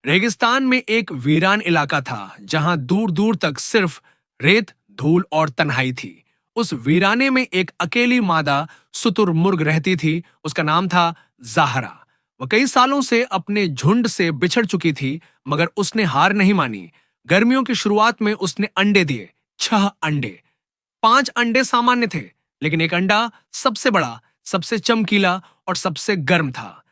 रेगिस्तान में एक वीरान इलाका था जहां दूर दूर तक सिर्फ रेत, धूल और तन्हाई थी। उस वीराने में एक अकेली मादा शुतुरमुर्ग रहती थी। उसका नाम था ज़ाहरा। वह कई सालों से अपने झुंड से बिछड़ चुकी थी, मगर उसने हार नहीं मानी। गर्मियों की शुरुआत में उसने अंडे दिए, 6 अंडे। 5 अंडे सामान्य थे, लेकिन एक अंडा सबसे बड़ा, सबसे चमकीला और सबसे गर्म था।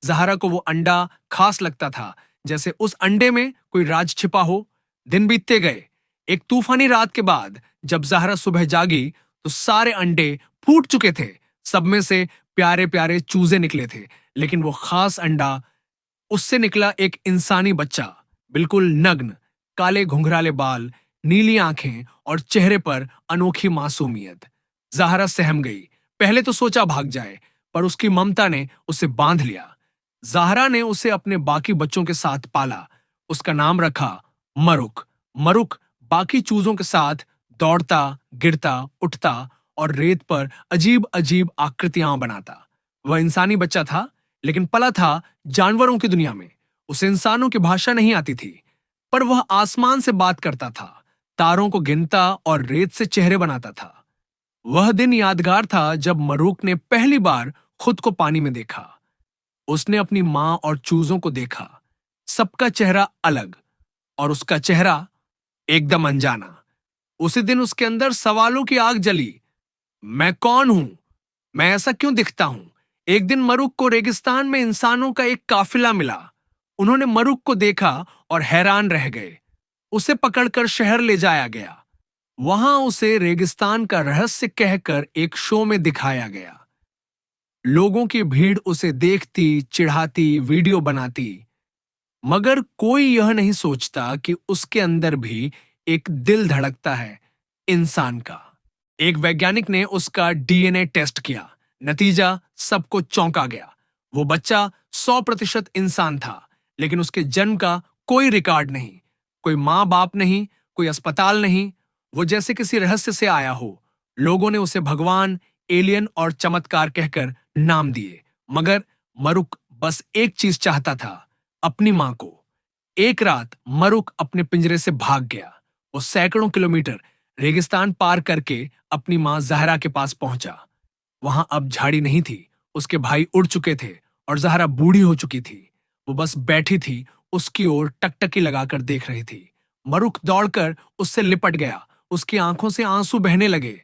ज़हारा को वो अंडा खास लगता था, जैसे उस अंडे में कोई राज छिपा हो। दिन बीतते गए। एक तूफानी रात के बाद जब ज़हरा सुबह जागी तो सारे अंडे फूट चुके थे। सब में से प्यारे प्यारे चूजे निकले थे, लेकिन वो खास अंडा, उससे निकला एक इंसानी बच्चा, बिल्कुल नग्न, काले घुंघराले बाल, नीली आंखें और चेहरे पर अनोखी मासूमियत। ज़हरा सहम गई। पहले तो सोचा भाग जाए, पर उसकी ममता ने उसे बांध लिया। ज़हरा ने उसे अपने बाकी बच्चों के साथ पाला। उसका नाम रखा मरुक। मरुक बाकी चूजों के साथ दौड़ता, गिरता, उठता और रेत पर अजीब अजीब आकृतियां बनाता। वह इंसानी बच्चा था, लेकिन पला था जानवरों की दुनिया में। उसे इंसानों की भाषा नहीं आती थी, पर वह आसमान से बात करता था, तारों को गिनता और रेत से चेहरे बनाता था। वह दिन यादगार था जब मरूक ने पहली बार खुद को पानी में देखा। उसने अपनी मां और चूजों को देखा, सबका चेहरा अलग और उसका चेहरा एकदम अनजाना। उसी दिन उसके अंदर सवालों की आग जली। मैं कौन हूं? मैं ऐसा क्यों दिखता हूं? एक दिन मरुक को रेगिस्तान में इंसानों का एक काफिला मिला। उन्होंने मरुक को देखा और हैरान रह गए। उसे पकड़कर शहर ले जाया गया। वहां उसे रेगिस्तान का रहस्य कहकर एक शो में दिखाया गया। लोगों की भीड़ उसे देखती, चिढ़ाती, वीडियो बनाती, मगर कोई यह नहीं सोचता कि उसके अंदर भी एक दिल धड़कता है, इंसान का। एक वैज्ञानिक ने उसका डीएनए टेस्ट किया। नतीजा सबको चौंका गया। वो बच्चा 100% इंसान था, लेकिन उसके जन्म का कोई रिकॉर्ड नहीं, कोई माँ बाप नहीं, कोई अस्पताल नहीं। वो जैसे किसी रहस्य से आया हो। लोगों ने उसे भगवान, एलियन और चमत्कार कहकर नाम दिए, मगर मरुक बस एक चीज चाहता था, अपनी मां को। एक रात मरुक अपने पिंजरे से भाग गया। वो सैकड़ों किलोमीटर रेगिस्तान पार करके अपनी मां ज़हरा के पास पहुंचा। वहां अब झाड़ी नहीं थी, उसके भाई उड़ चुके थे और ज़हरा बूढ़ी हो चुकी थी। वो बस बैठी थी, उसकी ओर टकटकी लगाकर देख रही थी। मरुक दौड़कर उससे लिपट गया। उसकी आंखों से आंसू बहने लगे।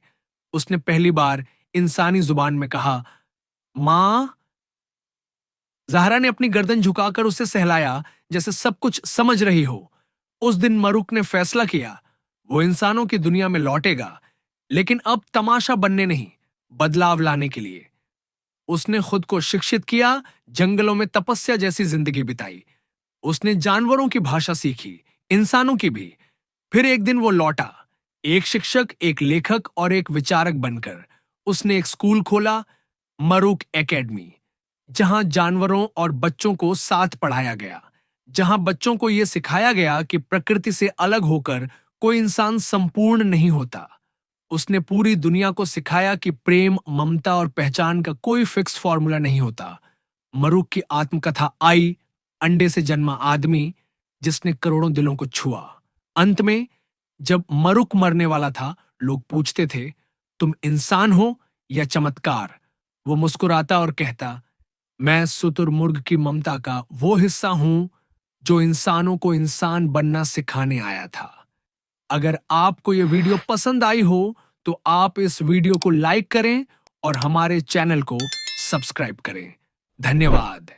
उसने पहली बार इंसानी जुबान में कहा, मां। ज़हरा ने अपनी गर्दन झुकाकर उसे सहलाया, जैसे सब कुछ समझ रही हो। उस दिन मरुक ने फैसला किया, वो इंसानों की दुनिया में लौटेगा, लेकिन अब तमाशा बनने नहीं, बदलाव लाने के लिए। उसने खुद को शिक्षित किया, जंगलों में तपस्या जैसी जिंदगी बिताई। उसने जानवरों की भाषा सीखी, इंसानों की भी। फिर एक दिन वो लौटा, एक शिक्षक, एक लेखक और एक विचारक बनकर। उसने एक स्कूल खोला, मरुक एकेडमी, जहां जानवरों और बच्चों को साथ पढ़ाया गया, जहां बच्चों को यह सिखाया गया कि प्रकृति से अलग होकर कोई इंसान संपूर्ण नहीं होता। उसने पूरी दुनिया को सिखाया कि प्रेम, ममता और पहचान का कोई फिक्स फॉर्मूला नहीं होता। मरुक की आत्मकथा आई, अंडे से जन्मा आदमी जिसने करोड़ों दिलों को छुआ। अंत में जब मरुक मरने वाला था, लोग पूछते थे, तुम इंसान हो या चमत्कार? वो मुस्कुराता और कहता, मैं शुतुरमुर्ग की ममता का वो हिस्सा हूं जो इंसानों को इंसान बनना सिखाने आया था। अगर आपको ये वीडियो पसंद आई हो तो आप इस वीडियो को लाइक करें और हमारे चैनल को सब्सक्राइब करें। धन्यवाद।